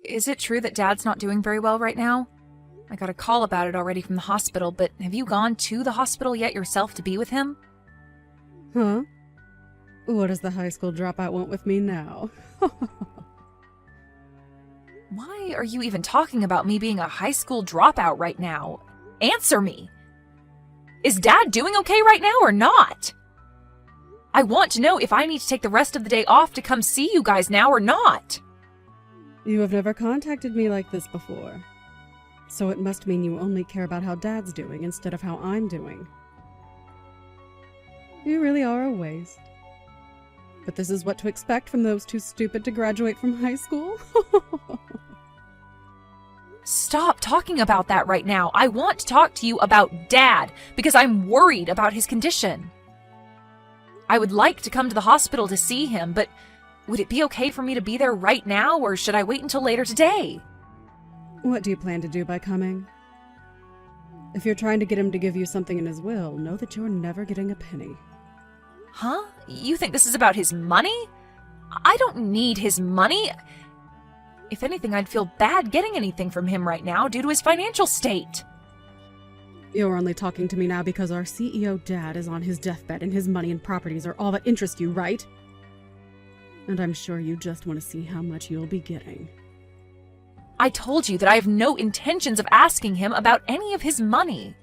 is it true that Dad's not doing very well right now? I got a call about it already from the hospital, but have you gone to the hospital yet yourself to be with him? Huh? What does the high school dropout want with me now? Why are you even talking about me being a high school dropout right now? Answer me! Is Dad doing okay right now or not? I want to know if I need to take the rest of the day off to come see you guys now or not. You have never contacted me like this before. So it must mean you only care about how Dad's doing instead of how I'm doing. You really are a waste. But this is what to expect from those too stupid to graduate from high school? Stop talking about that right now. I want to talk to you about Dad because I'm worried about his condition. I would like to come to the hospital to see him, but would it be okay for me to be there right now, or should I wait until later today? What do you plan to do by coming? If you're trying to get him to give you something in his will, know that you're never getting a penny. Huh? You think this is about his money? I don't need his money. If anything, I'd feel bad getting anything from him right now due to his financial state. You're only talking to me now because our CEO Dad is on his deathbed and his money and properties are all that interest you, right? And I'm sure you just want to see how much you'll be getting. I told you that I have no intentions of asking him about any of his money.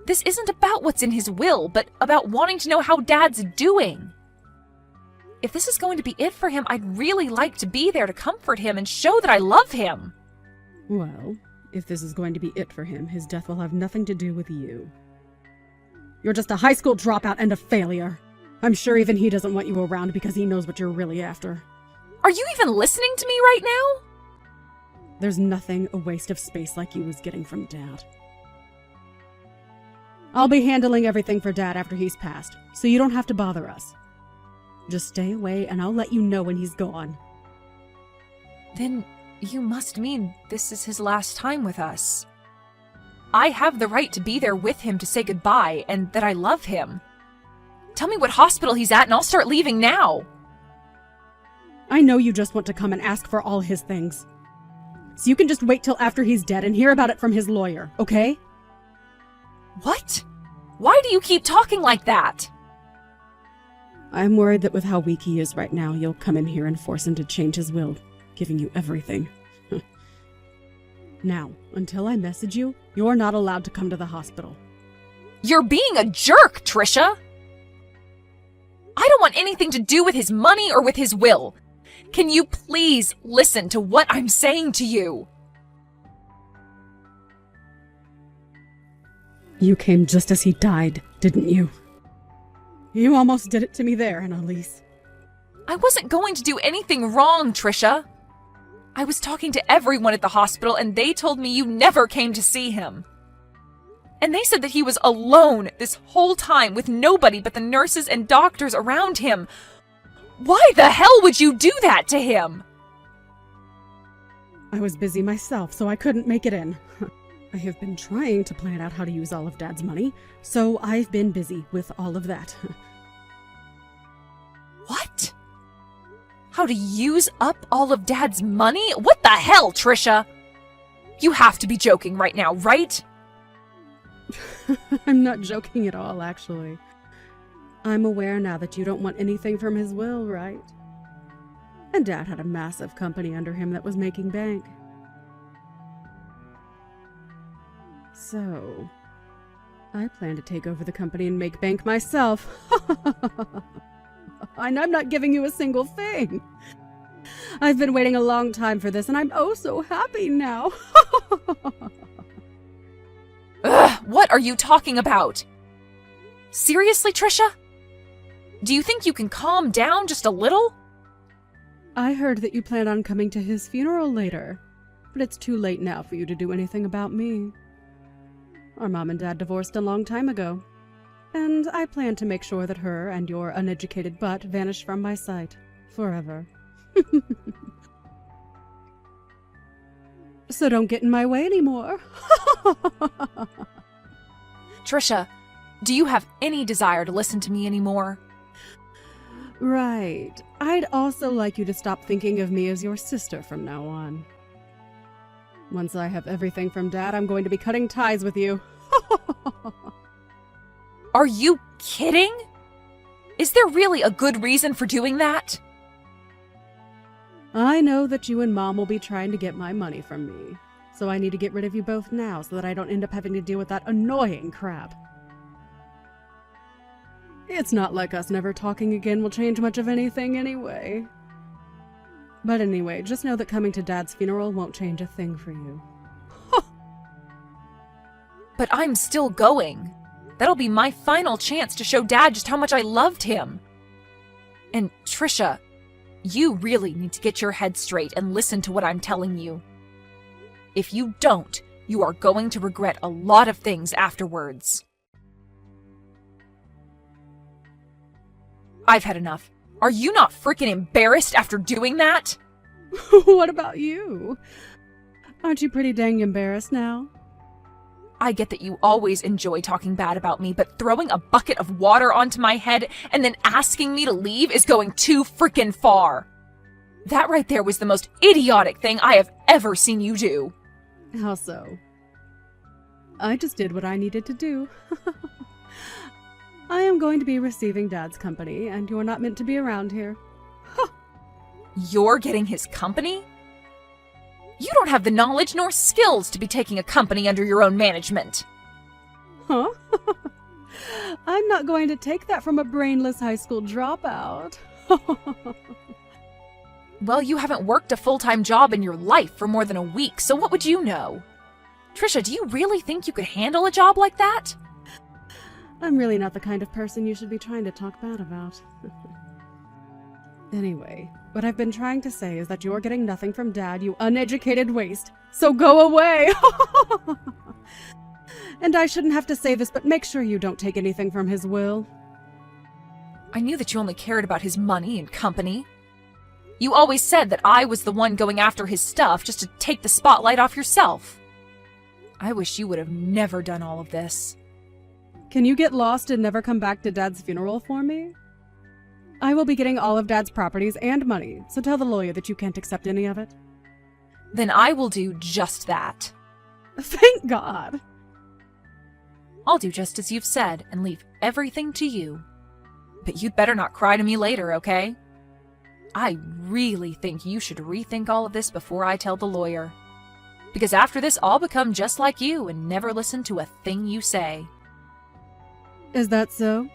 This isn't about what's in his will, but about wanting to know how Dad's doing. If this is going to be it for him, I'd really like to be there to comfort him and show that I love him. Well, if this is going to be it for him, his death will have nothing to do with you. You're just a high school dropout and a failure. I'm sure even he doesn't want you around because he knows what you're really after. Are you even listening to me right now? There's nothing a waste of space like you was getting from Dad. I'll be handling everything for Dad after he's passed, so you don't have to bother us. Just stay away and I'll let you know when he's gone. Then you must mean this is his last time with us. I have the right to be there with him to say goodbye and that I love him. Tell me what hospital he's at and I'll start leaving now. I know you just want to come and ask for all his things. So you can just wait till after he's dead and hear about it from his lawyer, okay? What? Why do you keep talking like that? I'm worried that with how weak he is right now, you'll come in here and force him to change his will, giving you everything. Now, until I message you, you're not allowed to come to the hospital. You're being a jerk, Trisha! I don't want anything to do with his money or with his will. Can you please listen to what I'm saying to you? You came just as he died, didn't you? You almost did it to me there, Annalise. I wasn't going to do anything wrong, Trisha. I was talking to everyone at the hospital and they told me you never came to see him. And they said that he was alone this whole time with nobody but the nurses and doctors around him. Why the hell would you do that to him? I was busy myself, so I couldn't make it in. I have been trying to plan out how to use all of Dad's money, so I've been busy with all of that. What? How to use up all of Dad's money? What the hell, Trisha? You have to be joking right now, right? I'm not joking at all, actually. I'm aware now that you don't want anything from his will, right? And Dad had a massive company under him that was making bank. So, I plan to take over the company and make bank myself. And I'm not giving you a single thing. I've been waiting a long time for this, and I'm oh so happy now. Ugh, what are you talking about? Seriously, Trisha? Do you think you can calm down just a little? I heard that you plan on coming to his funeral later, but it's too late now for you to do anything about me. Our mom and dad divorced a long time ago, and I plan to make sure that her and your uneducated butt vanish from my sight forever. So don't get in my way anymore. Trisha, do you have any desire to listen to me anymore? Right. I'd also like you to stop thinking of me as your sister from now on. Once I have everything from Dad, I'm going to be cutting ties with you. Are you kidding? Is there really a good reason for doing that? I know that you and Mom will be trying to get my money from me, so I need to get rid of you both now so that I don't end up having to deal with that annoying crap. It's not like us never talking again will change much of anything anyway. But anyway, just know that coming to Dad's funeral won't change a thing for you. But I'm still going. That'll be my final chance to show Dad just how much I loved him. And Trisha, you really need to get your head straight and listen to what I'm telling you. If you don't, you are going to regret a lot of things afterwards. I've had enough. Are you not freaking embarrassed after doing that? What about you? Aren't you pretty dang embarrassed now? I get that you always enjoy talking bad about me, but throwing a bucket of water onto my head and then asking me to leave is going too freaking far. That right there was the most idiotic thing I have ever seen you do. How so? I just did what I needed to do. I am going to be receiving Dad's company, and you're not meant to be around here. You're getting his company? You don't have the knowledge nor skills to be taking a company under your own management. Huh? I'm not going to take that from a brainless high school dropout. Well, you haven't worked a full-time job in your life for more than a week, so what would you know? Trisha, do you really think you could handle a job like that? I'm really not the kind of person you should be trying to talk bad about. Anyway, what I've been trying to say is that you're getting nothing from Dad, you uneducated waste. So go away! And I shouldn't have to say this, but make sure you don't take anything from his will. I knew that you only cared about his money and company. You always said that I was the one going after his stuff just to take the spotlight off yourself. I wish you would have never done all of this. Can you get lost and never come back to Dad's funeral for me? I will be getting all of Dad's properties and money, so tell the lawyer that you can't accept any of it. Then I will do just that. Thank God! I'll do just as you've said and leave everything to you. But you'd better not cry to me later, okay? I really think you should rethink all of this before I tell the lawyer. Because after this, I'll become just like you and never listen to a thing you say. Is that so?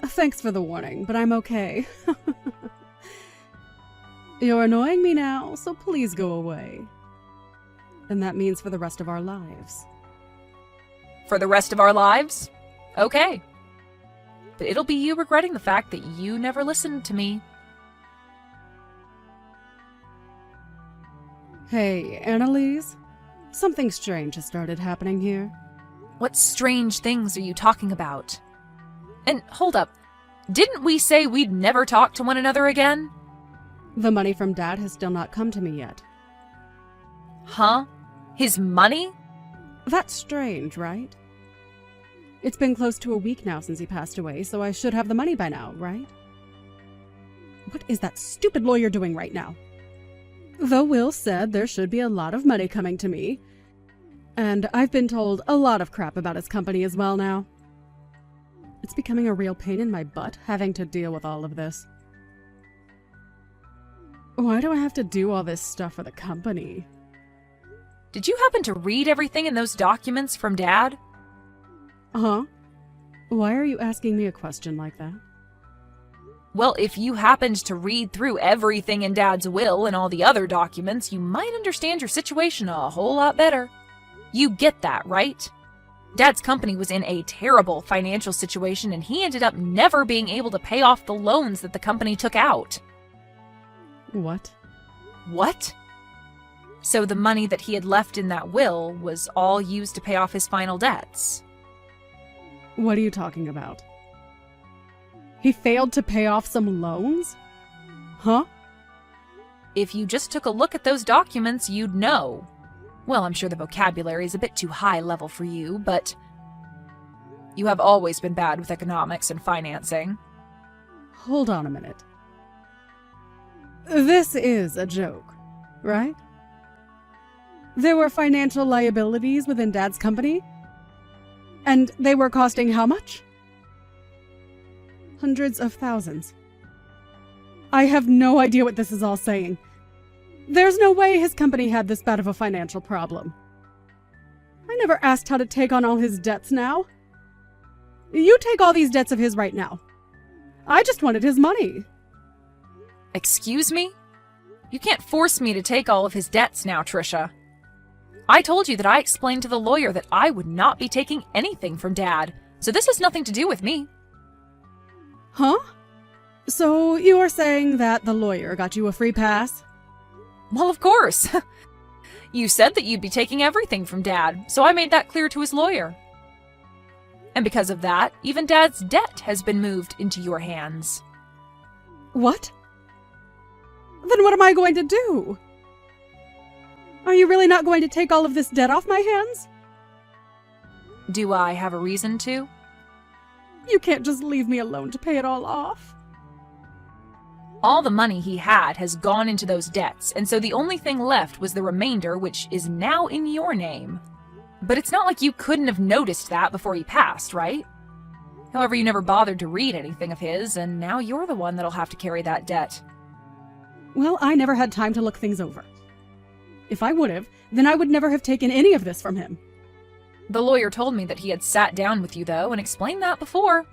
Thanks for the warning, but I'm okay. You're annoying me now, so please go away. And that means for the rest of our lives. For the rest of our lives? Okay. But it'll be you regretting the fact that you never listened to me. Hey, Annalise? Something strange has started happening here. What strange things are you talking about? And hold up, didn't we say we'd never talk to one another again? The money from Dad has still not come to me yet. Huh? His money? That's strange, right? It's been close to a week now since he passed away, so I should have the money by now, right? What is that stupid lawyer doing right now? The will said there should be a lot of money coming to me, and I've been told a lot of crap about his company as well now. It's becoming a real pain in my butt having to deal with all of this. Why do I have to do all this stuff for the company? Did you happen to read everything in those documents from Dad? Huh? Why are you asking me a question like that? Well, if you happened to read through everything in Dad's will and all the other documents, you might understand your situation a whole lot better. You get that, right? Dad's company was in a terrible financial situation, and he ended up never being able to pay off the loans that the company took out. What? What? So the money that he had left in that will was all used to pay off his final debts. What are you talking about? He failed to pay off some loans? Huh? If you just took a look at those documents, you'd know. Well, I'm sure the vocabulary is a bit too high level for you, but you have always been bad with economics and financing. Hold on a minute. This is a joke, right? There were financial liabilities within Dad's company, and they were costing how much? Hundreds of thousands. I have no idea what this is all saying. There's no way his company had this bad of a financial problem. I never asked how to take on all his debts now. You take all these debts of his right now. I just wanted his money. Excuse me? You can't force me to take all of his debts now, Trisha. I told you that I explained to the lawyer that I would not be taking anything from Dad, so this has nothing to do with me. Huh? So you are saying that the lawyer got you a free pass? Well, of course. You said that you'd be taking everything from Dad, so I made that clear to his lawyer. And because of that, even Dad's debt has been moved into your hands. What? Then what am I going to do? Are you really not going to take all of this debt off my hands? Do I have a reason to? You can't just leave me alone to pay it all off. All the money he had has gone into those debts, and so the only thing left was the remainder, which is now in your name. But it's not like you couldn't have noticed that before he passed, right? However, you never bothered to read anything of his, and now you're the one that'll have to carry that debt. Well, I never had time to look things over. If I would have, then I would never have taken any of this from him. The lawyer told me that he had sat down with you, though, and explained that before.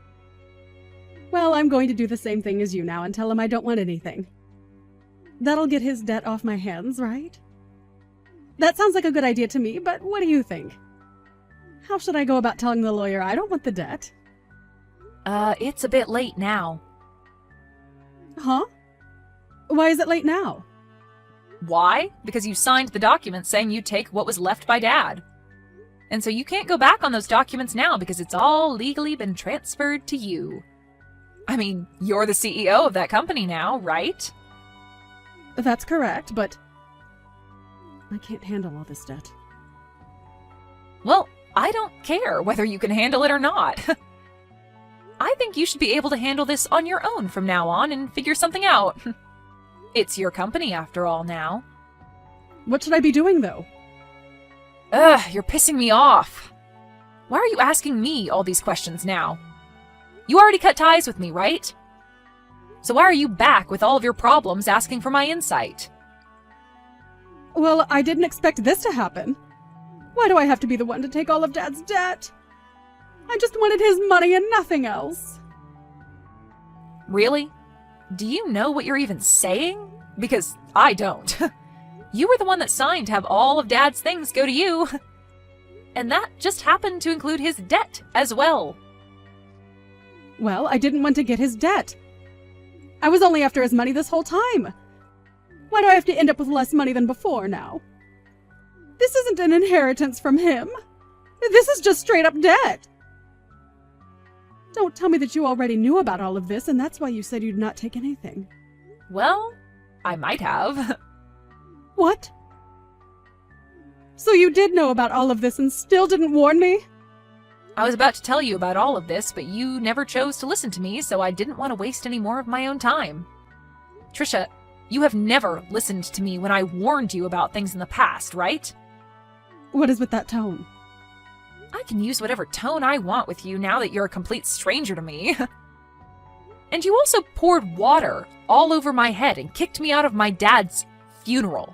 Well, I'm going to do the same thing as you now and tell him I don't want anything. That'll get his debt off my hands, right? That sounds like a good idea to me, but what do you think? How should I go about telling the lawyer I don't want the debt? It's a bit late now. Huh? Why is it late now? Why? Because you signed the document saying you'd take what was left by Dad. And so you can't go back on those documents now because it's all legally been transferred to you. I mean, you're the CEO of that company now, right? That's correct, but I can't handle all this debt. Well, I don't care whether you can handle it or not. I think you should be able to handle this on your own from now on and figure something out. It's your company after all now. What should I be doing, though? Ugh, you're pissing me off. Why are you asking me all these questions now? You already cut ties with me, right? So why are you back with all of your problems asking for my insight? Well, I didn't expect this to happen. Why do I have to be the one to take all of Dad's debt? I just wanted his money and nothing else. Really? Do you know what you're even saying? Because I don't. You were the one that signed to have all of Dad's things go to you. And that just happened to include his debt as well. Well, I didn't want to get his debt. I was only after his money this whole time. Why do I have to end up with less money than before now? This isn't an inheritance from him. This is just straight up debt. Don't tell me that you already knew about all of this and that's why you said you'd not take anything. Well, I might have. What? So you did know about all of this and still didn't warn me? I was about to tell you about all of this, but you never chose to listen to me, so I didn't want to waste any more of my own time. Trisha, you have never listened to me when I warned you about things in the past, right? What is with that tone? I can use whatever tone I want with you now that you're a complete stranger to me. And you also poured water all over my head and kicked me out of my dad's funeral.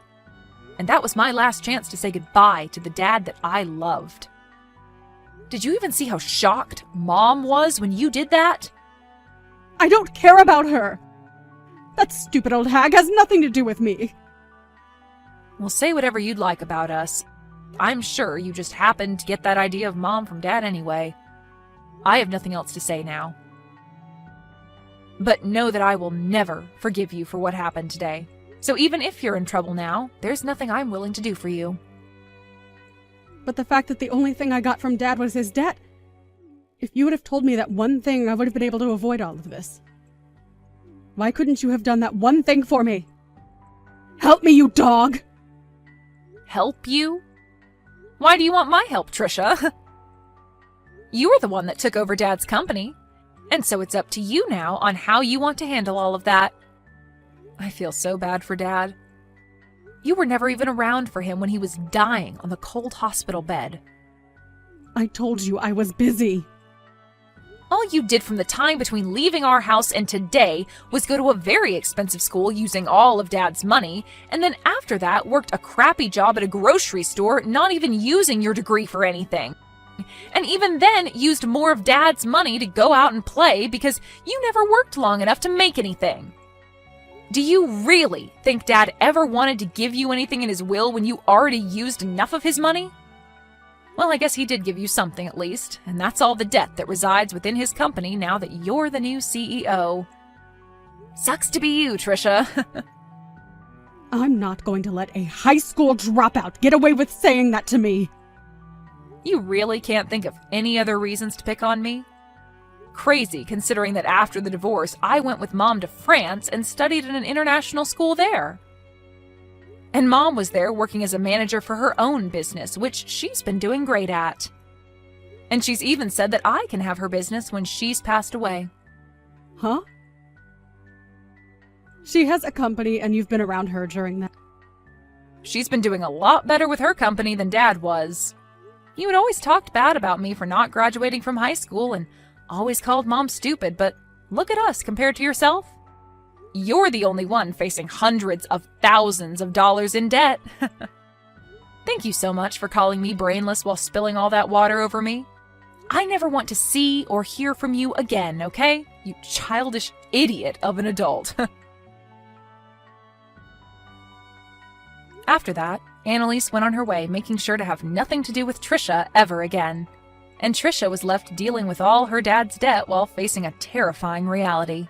And that was my last chance to say goodbye to the dad that I loved. Did you even see how shocked Mom was when you did that? I don't care about her. That stupid old hag has nothing to do with me. Well, say whatever you'd like about us. I'm sure you just happened to get that idea of Mom from Dad anyway. I have nothing else to say now. But know that I will never forgive you for what happened today. So even if you're in trouble now, there's nothing I'm willing to do for you. But the fact that the only thing I got from Dad was his debt. If you would have told me that one thing, I would have been able to avoid all of this. Why couldn't you have done that one thing for me? Help me, you dog! Help you? Why do you want my help, Trisha? You were the one that took over Dad's company, and so it's up to you now on how you want to handle all of that. I feel so bad for Dad. You were never even around for him when he was dying on the cold hospital bed. I told you I was busy. All you did from the time between leaving our house and today was go to a very expensive school using all of Dad's money, and then after that worked a crappy job at a grocery store, not even using your degree for anything. And even then used more of Dad's money to go out and play because you never worked long enough to make anything. Do you really think Dad ever wanted to give you anything in his will when you already used enough of his money? Well, I guess he did give you something at least, and that's all the debt that resides within his company now that you're the new CEO. Sucks to be you, Trisha. I'm not going to let a high school dropout get away with saying that to me. You really can't think of any other reasons to pick on me? Crazy, considering that after the divorce, I went with Mom to France and studied in an international school there. And Mom was there working as a manager for her own business, which she's been doing great at. And she's even said that I can have her business when she's passed away. Huh? She has a company and you've been around her during that. She's been doing a lot better with her company than Dad was. You had always talked bad about me for not graduating from high school and always called Mom stupid, but look at us compared to yourself. You're the only one facing hundreds of thousands of dollars in debt. Thank you so much for calling me brainless while spilling all that water over me. I never want to see or hear from you again, okay? You childish idiot of an adult. After that, Annalise went on her way, making sure to have nothing to do with Trisha ever again. And Trisha was left dealing with all her dad's debt while facing a terrifying reality.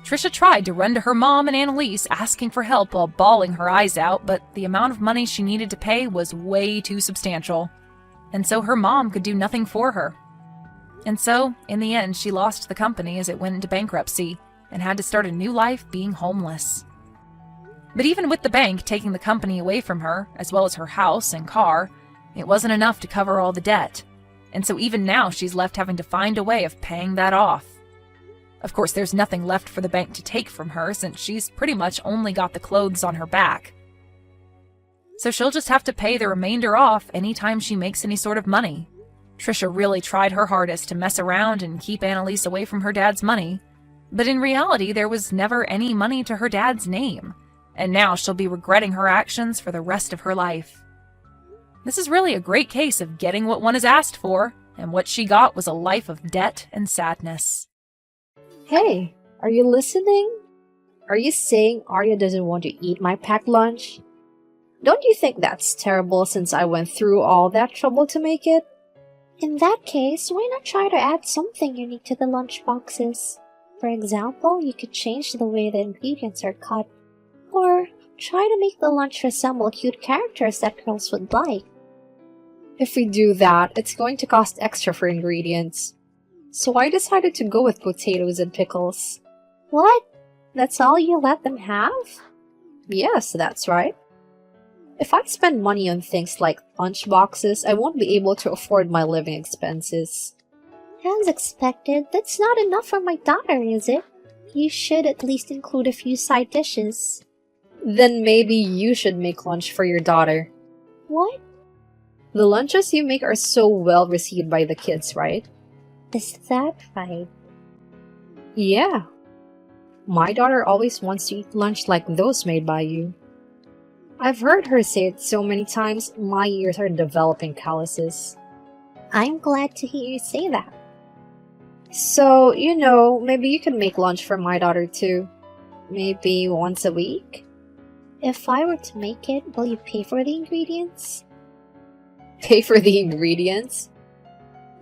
Trisha tried to run to her mom and Annalise asking for help while bawling her eyes out, but the amount of money she needed to pay was way too substantial. And so her mom could do nothing for her. And so, in the end, she lost the company as it went into bankruptcy and had to start a new life being homeless. But even with the bank taking the company away from her, as well as her house and car, it wasn't enough to cover all the debt. And so even now she's left having to find a way of paying that off. Of course, there's nothing left for the bank to take from her since she's pretty much only got the clothes on her back. So she'll just have to pay the remainder off anytime she makes any sort of money. Trisha really tried her hardest to mess around and keep Annalise away from her dad's money, but in reality there was never any money to her dad's name, and now she'll be regretting her actions for the rest of her life. This is really a great case of getting what one is asked for, and what she got was a life of debt and sadness. Hey, are you listening? Are you saying Arya doesn't want to eat my packed lunch? Don't you think that's terrible since I went through all that trouble to make it? In that case, why not try to add something unique to the lunch boxes? For example, you could change the way the ingredients are cut, or try to make the lunch resemble cute characters that girls would like. If we do that, it's going to cost extra for ingredients. So I decided to go with potatoes and pickles. What? That's all you let them have? Yes, that's right. If I spend money on things like lunch boxes, I won't be able to afford my living expenses. As expected, that's not enough for my daughter, is it? You should at least include a few side dishes. Then maybe you should make lunch for your daughter. What? The lunches you make are so well received by the kids, right? Is that right? Yeah. My daughter always wants to eat lunch like those made by you. I've heard her say it so many times, my ears are developing calluses. I'm glad to hear you say that. So, maybe you can make lunch for my daughter too. Maybe once a week? If I were to make it, will you pay for the ingredients? Pay for the ingredients?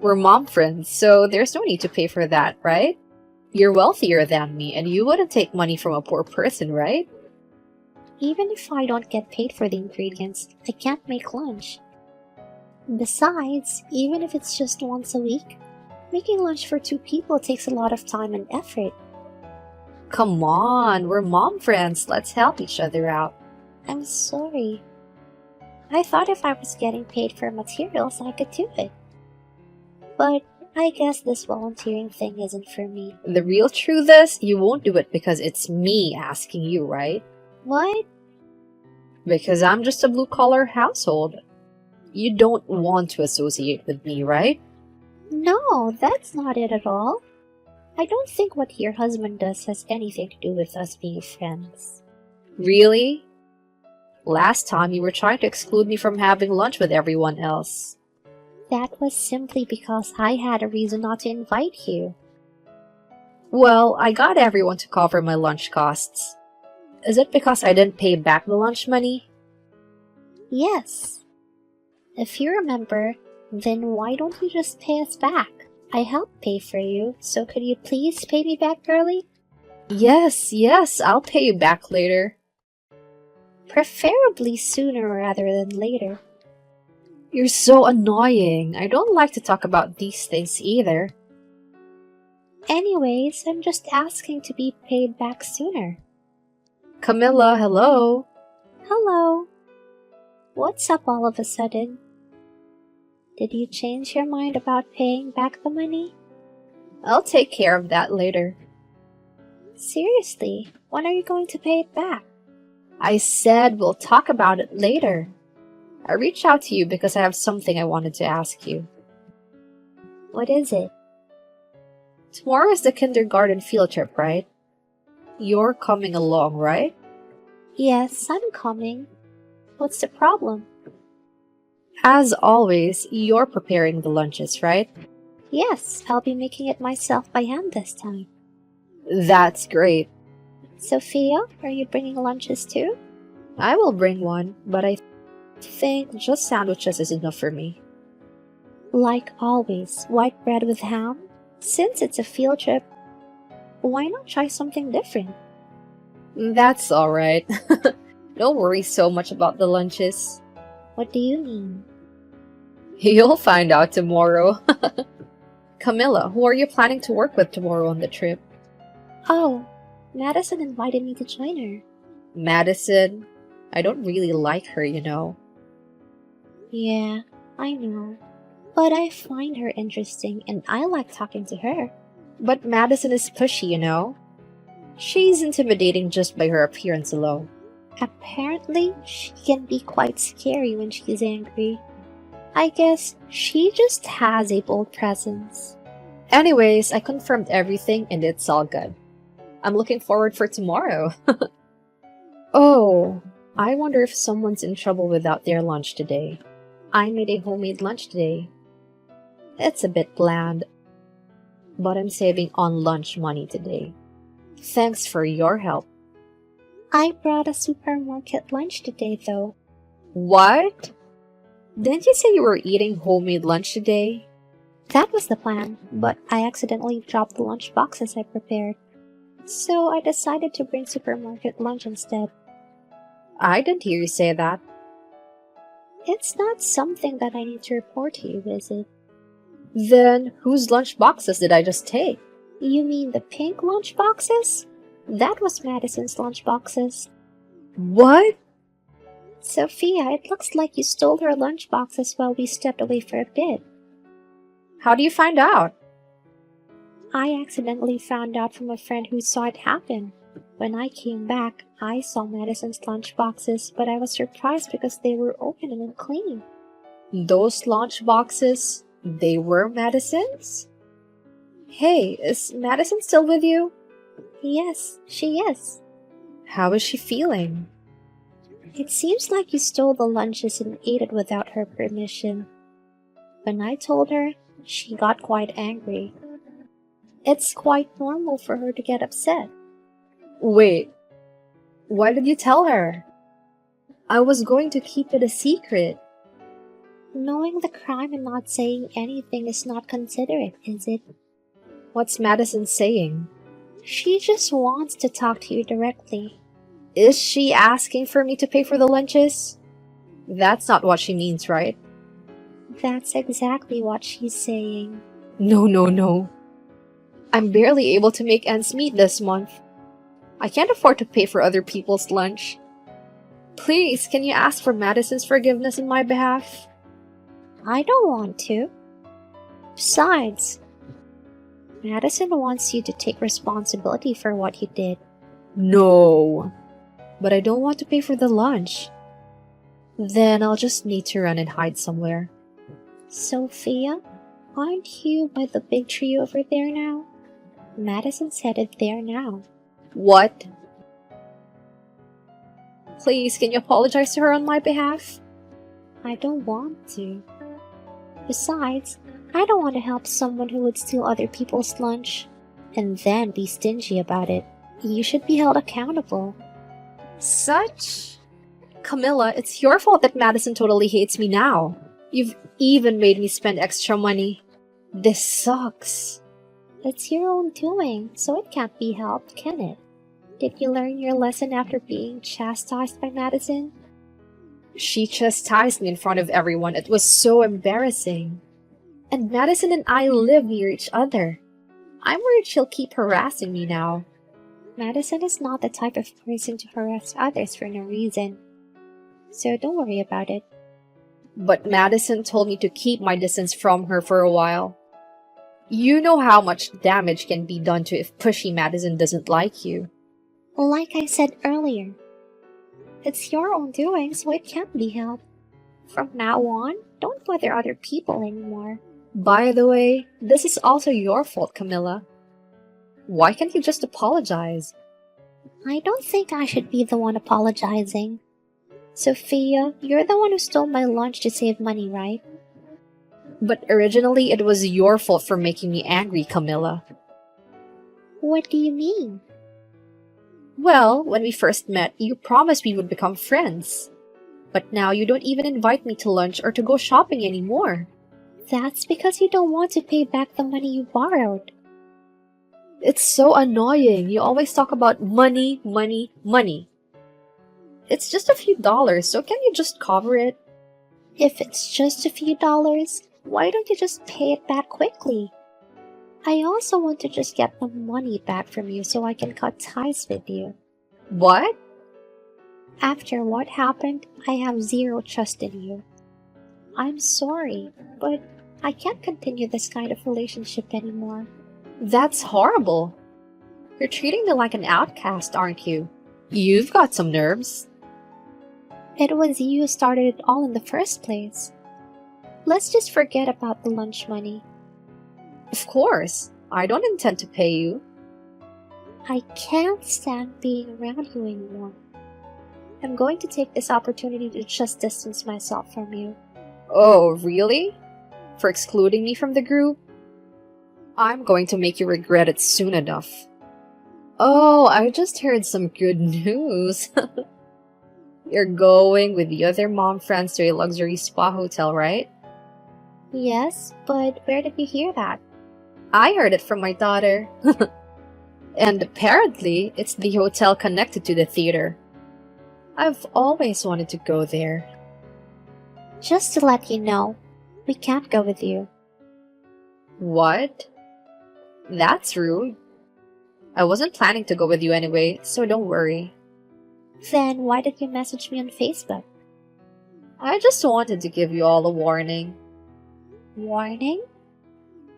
We're mom friends, so there's no need to pay for that, right? You're wealthier than me, and you wouldn't take money from a poor person, right? Even if I don't get paid for the ingredients, I can't make lunch. Besides, even if it's just once a week, making lunch for 2 people takes a lot of time and effort. Come on, we're mom friends. Let's help each other out. I'm sorry. I thought if I was getting paid for materials, I could do it. But I guess this volunteering thing isn't for me. The real truth is, you won't do it because it's me asking you, right? What? Because I'm just a blue-collar household. You don't want to associate with me, right? No, that's not it at all. I don't think what your husband does has anything to do with us being friends. Really? Last time you were trying to exclude me from having lunch with everyone else. That was simply because I had a reason not to invite you. Well, I got everyone to cover my lunch costs. Is it because I didn't pay back the lunch money? Yes. If you remember, then why don't you just pay us back? I helped pay for you, so could you please pay me back early? Yes, I'll pay you back later. Preferably sooner rather than later. You're so annoying. I don't like to talk about these things either. Anyways, I'm just asking to be paid back sooner. Camilla, hello? Hello. What's up all of a sudden? Did you change your mind about paying back the money? I'll take care of that later. Seriously, when are you going to pay it back? I said we'll talk about it later. I reached out to you because I have something I wanted to ask you. What is it? Tomorrow is the kindergarten field trip, right? You're coming along, right? Yes, I'm coming. What's the problem? As always, you're preparing the lunches, right? Yes, I'll be making it myself by hand this time. That's great. Sophia, are you bringing lunches too? I will bring one, but I think just sandwiches is enough for me. Like always, white bread with ham? Since it's a field trip, why not try something different? That's alright. Don't worry so much about the lunches. What do you mean? You'll find out tomorrow. Camilla, who are you planning to work with tomorrow on the trip? Oh, Madison invited me to join her. Madison? I don't really like her, you know. Yeah, I know. But I find her interesting and I like talking to her. But Madison is pushy, you know. She's intimidating just by her appearance alone. Apparently, she can be quite scary when she's angry. I guess she just has a bold presence. Anyways, I confirmed everything and it's all good. I'm looking forward for tomorrow. Oh, I wonder if someone's in trouble without their lunch today. I made a homemade lunch today. It's a bit bland, but I'm saving on lunch money today. Thanks for your help. I brought a supermarket lunch today, though. What? Didn't you say you were eating homemade lunch today? That was the plan, but I accidentally dropped the lunch boxes I prepared. So I decided to bring supermarket lunch instead. I didn't hear you say that. It's not something that I need to report to you, is it? Then whose lunch boxes did I just take? You mean the pink lunch boxes? That was Madison's lunch boxes. What? Sophia, it looks like you stole her lunch boxes while we stepped away for a bit. How do you find out? I accidentally found out from a friend who saw it happen. When I came back, I saw Madison's lunch boxes, but I was surprised because they were open and clean. Those lunch boxes, they were Madison's? Hey, is Madison still with you? Yes, she is. How is she feeling? It seems like you stole the lunches and ate it without her permission. When I told her, she got quite angry. It's quite normal for her to get upset. Wait, why did you tell her? I was going to keep it a secret. Knowing the crime and not saying anything is not considerate, is it? What's Madison saying? She just wants to talk to you directly. Is she asking for me to pay for the lunches? That's not what she means, right? That's exactly what she's saying. No. I'm barely able to make ends meet this month. I can't afford to pay for other people's lunch. Please, can you ask for Madison's forgiveness on my behalf? I don't want to. Besides, Madison wants you to take responsibility for what you did. No. But I don't want to pay for the lunch. Then I'll just need to run and hide somewhere. Sophia, aren't you by the big tree over there now? Madison's headed there now. What? Please, can you apologize to her on my behalf? I don't want to. Besides, I don't want to help someone who would steal other people's lunch and then be stingy about it. You should be held accountable. Such? Camilla, it's your fault that Madison totally hates me now. You've even made me spend extra money. This sucks. It's your own doing, so it can't be helped, can it? Did you learn your lesson after being chastised by Madison? She chastised me in front of everyone. It was so embarrassing. And Madison and I live near each other. I'm worried she'll keep harassing me now. Madison is not the type of person to harass others for no reason. So don't worry about it. But Madison told me to keep my distance from her for a while. You know how much damage can be done to if pushy Madison doesn't like you. Like I said earlier, it's your own doing, so it can't be helped. From now on, don't bother other people anymore. By the way, this is also your fault, Camilla. Why can't you just apologize? I don't think I should be the one apologizing. Sophia, you're the one who stole my lunch to save money, right? But originally, it was your fault for making me angry, Camilla. What do you mean? Well, when we first met, you promised we would become friends. But now you don't even invite me to lunch or to go shopping anymore. That's because you don't want to pay back the money you borrowed. It's so annoying. You always talk about money, money, money. It's just a few dollars, so can you just cover it? If it's just a few dollars, why don't you just pay it back quickly? I also want to just get the money back from you so I can cut ties with you. What? After what happened, I have zero trust in you. I'm sorry, but I can't continue this kind of relationship anymore. That's horrible. You're treating me like an outcast, aren't you? You've got some nerves. It was you who started it all in the first place. Let's just forget about the lunch money. Of course. I don't intend to pay you. I can't stand being around you anymore. I'm going to take this opportunity to just distance myself from you. Oh, really? For excluding me from the group? I'm going to make you regret it soon enough. Oh, I just heard some good news. You're going with the other mom friends to a luxury spa hotel, right? Yes, but where did you hear that? I heard it from my daughter. And apparently, it's the hotel connected to the theater. I've always wanted to go there. Just to let you know, we can't go with you. What? That's rude. I wasn't planning to go with you anyway, so don't worry. Then why did you message me on Facebook? I just wanted to give you all a warning. Warning?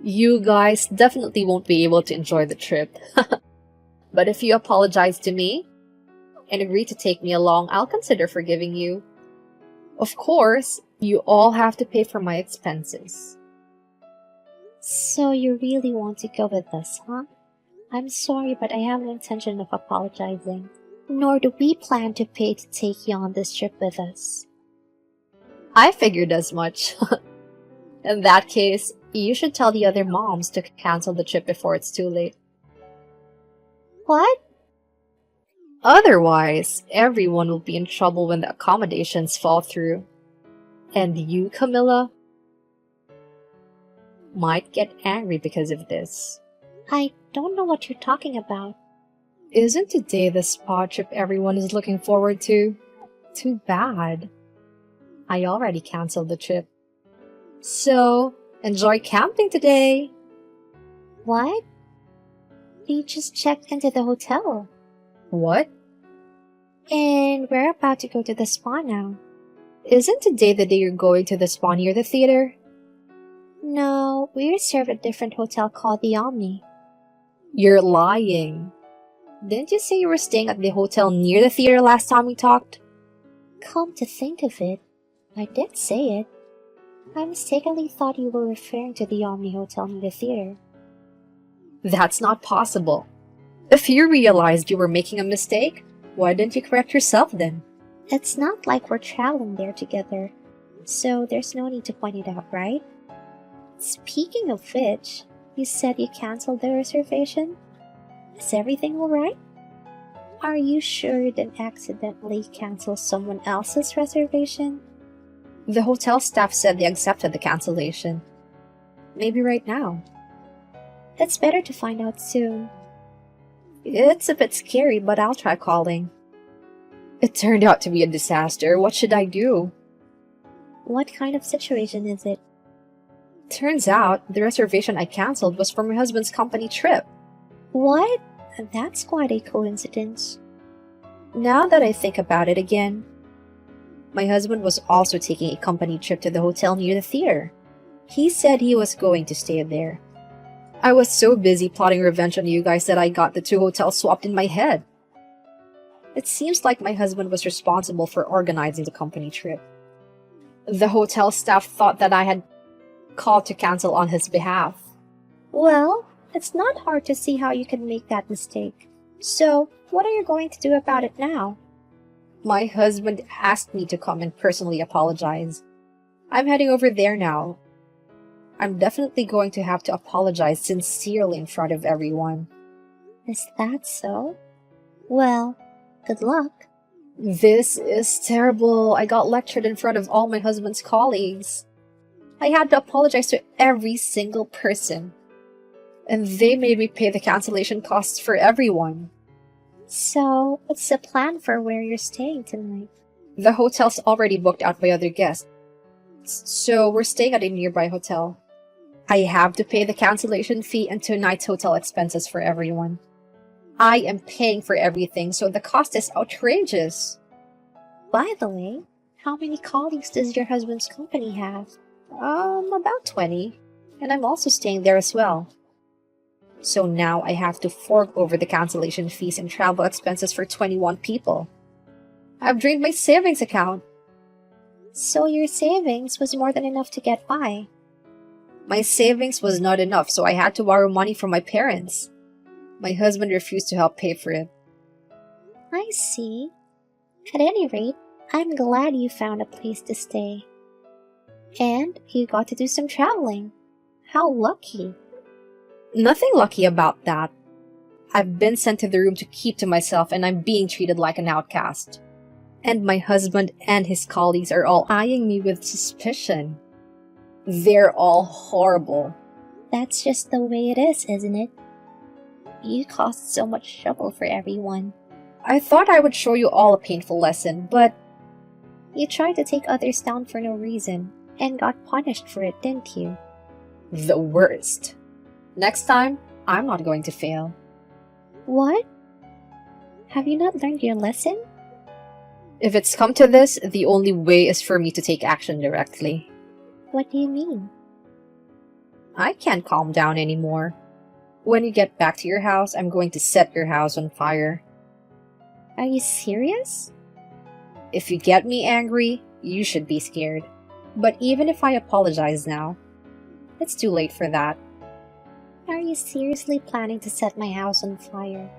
You guys definitely won't be able to enjoy the trip. But if you apologize to me and agree to take me along, I'll consider forgiving you. Of course, you all have to pay for my expenses. So you really want to go with us, huh? I'm sorry, but I have no intention of apologizing. Nor do we plan to pay to take you on this trip with us. I figured as much. In that case, you should tell the other moms to cancel the trip before it's too late. What? Otherwise, everyone will be in trouble when the accommodations fall through. And you, Camilla, might get angry because of this. I don't know what you're talking about. Isn't today the spa trip everyone is looking forward to? Too bad. I already canceled the trip. So, enjoy camping today. What? We just checked into the hotel. What? And we're about to go to the spa now. Isn't today the day you're going to the spa near the theater? No, we reserved a different hotel called the Omni. You're lying. Didn't you say you were staying at the hotel near the theater last time we talked? Come to think of it, I did say it. I mistakenly thought you were referring to the Omni Hotel near the theater. That's not possible. If you realized you were making a mistake, why didn't you correct yourself then? It's not like we're traveling there together, so there's no need to point it out, right? Speaking of which, you said you canceled the reservation? Is everything alright? Are you sure you didn't accidentally cancel someone else's reservation? The hotel staff said they accepted the cancellation. Maybe right now. It's better to find out soon. It's a bit scary, but I'll try calling. It turned out to be a disaster. What should I do? What kind of situation is it? Turns out, the reservation I canceled was for my husband's company trip. What? That's quite a coincidence. Now that I think about it again, my husband was also taking a company trip to the hotel near the theater. He said he was going to stay there. I was so busy plotting revenge on you guys that I got the two hotels swapped in my head. It seems like my husband was responsible for organizing the company trip. The hotel staff thought that I had called to cancel on his behalf. Well, it's not hard to see how you can make that mistake. So, what are you going to do about it now? My husband asked me to come and personally apologize. I'm heading over there now. I'm definitely going to have to apologize sincerely in front of everyone. Is that so? Well, good luck. This is terrible. I got lectured in front of all my husband's colleagues. I had to apologize to every single person. And they made me pay the cancellation costs for everyone. So, what's the plan for where you're staying tonight? The hotel's already booked out by other guests. So we're staying at a nearby hotel. I have to pay the cancellation fee and tonight's hotel expenses for everyone. I am paying for everything, so the cost is outrageous. By the way, how many colleagues does your husband's company have? About 20. And I'm also staying there as well. So now I have to fork over the cancellation fees and travel expenses for 21 people. I've drained my savings account. So your savings was more than enough to get by. My savings was not enough, so I had to borrow money from my parents. My husband refused to help pay for it. I see. At any rate, I'm glad you found a place to stay. And you got to do some traveling. How lucky. Nothing lucky about that. I've been sent to the room to keep to myself and I'm being treated like an outcast. And my husband and his colleagues are all eyeing me with suspicion. They're all horrible. That's just the way it is, isn't it? You caused so much trouble for everyone. I thought I would show you all a painful lesson, but You tried to take others down for no reason, and got punished for it, didn't you? the worst. Next time, I'm not going to fail. What? Have you not learned your lesson? If it's come to this, the only way is for me to take action directly. What do you mean? I can't calm down anymore. When you get back to your house, I'm going to set your house on fire. Are you serious? If you get me angry, you should be scared. But even if I apologize now, it's too late for that. Are you seriously planning to set my house on fire?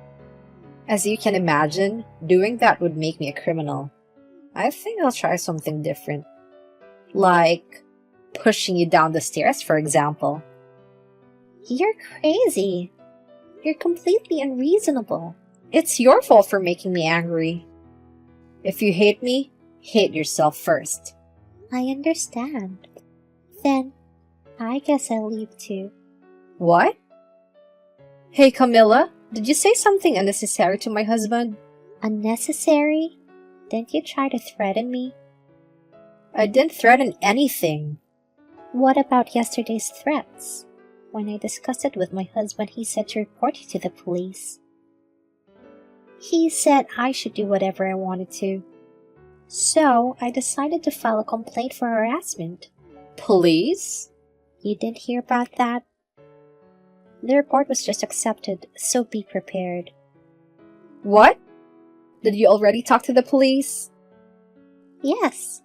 As you can imagine, doing that would make me a criminal. I think I'll try something different. Like pushing you down the stairs, for example. You're crazy. You're completely unreasonable. It's your fault for making me angry. If you hate me, hate yourself first. I understand. Then, I guess I'll leave too. What? Hey, Camilla, did you say something unnecessary to my husband? Unnecessary? Didn't you try to threaten me? I didn't threaten anything. What about yesterday's threats? When I discussed it with my husband, he said to report you to the police. He said I should do whatever I wanted to. So, I decided to file a complaint for harassment. Police? You didn't hear about that? The report was just accepted, so be prepared. What? Did you already talk to the police? Yes.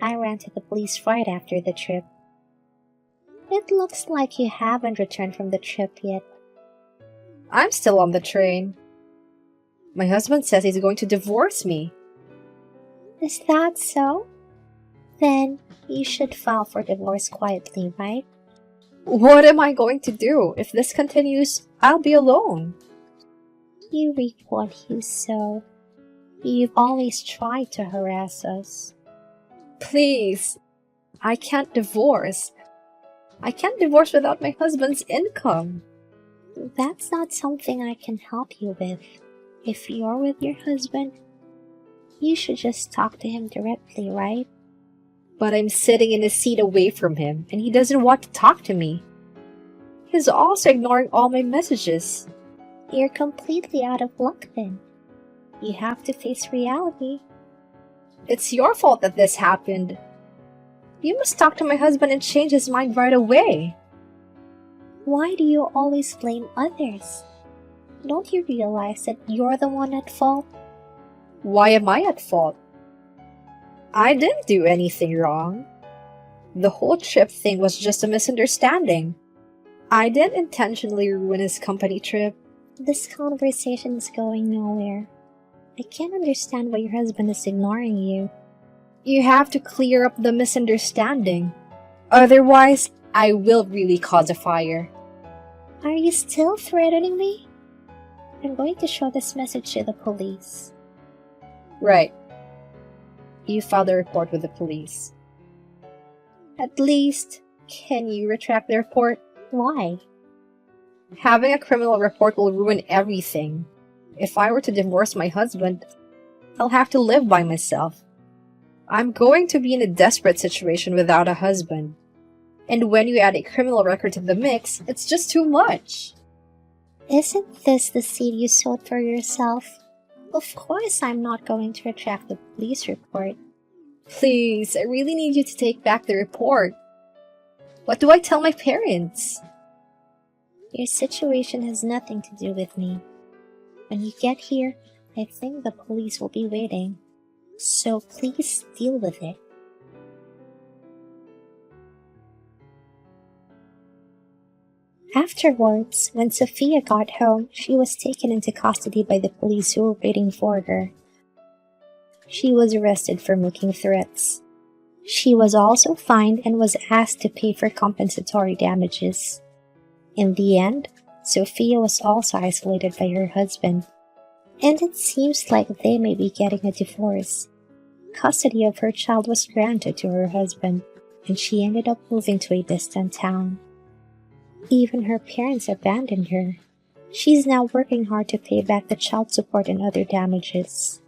I ran to the police right after the trip. It looks like you haven't returned from the trip yet. I'm still on the train. My husband says he's going to divorce me. Is that so? Then you should file for divorce quietly, right? What am I going to do? If this continues, I'll be alone. You reap what you sow. You've always tried to harass us. Please. I can't divorce. I can't divorce without my husband's income. That's not something I can help you with. If you're with your husband, you should just talk to him directly, right? But I'm sitting in a seat away from him, and he doesn't want to talk to me. He's also ignoring all my messages. You're completely out of luck then. You have to face reality. It's your fault that this happened. You must talk to my husband and change his mind right away. Why do you always blame others? Don't you realize that you're the one at fault? Why am I at fault? I didn't do anything wrong. The whole trip thing was just a misunderstanding. I didn't intentionally ruin his company trip. This conversation is going nowhere. I can't understand why your husband is ignoring you. You have to clear up the misunderstanding. Otherwise, I will really cause a fire. Are you still threatening me? I'm going to show this message to the police. Right. You filed a report with the police. At least, can you retract the report? Why? Having a criminal report will ruin everything. If I were to divorce my husband, I'll have to live by myself. I'm going to be in a desperate situation without a husband. And when you add a criminal record to the mix, it's just too much. Isn't this the seed you sowed for yourself? Of course I'm not going to retract the police report. Please, I really need you to take back the report. What do I tell my parents? Your situation has nothing to do with me. When you get here, I think the police will be waiting. So please deal with it. Afterwards, when Sophia got home, she was taken into custody by the police who were waiting for her. She was arrested for making threats. She was also fined and was asked to pay for compensatory damages. In the end, Sophia was also isolated by her husband, and it seems like they may be getting a divorce. Custody of her child was granted to her husband, and she ended up moving to a distant town. Even her parents abandoned her. She's now working hard to pay back the child support and other damages.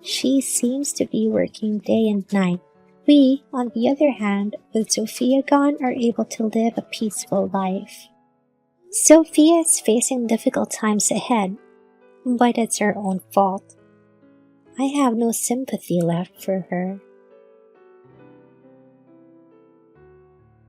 She seems to be working day and night. We, on the other hand, with Sophia gone, are able to live a peaceful life. Sophia is facing difficult times ahead, but it's her own fault. I have no sympathy left for her.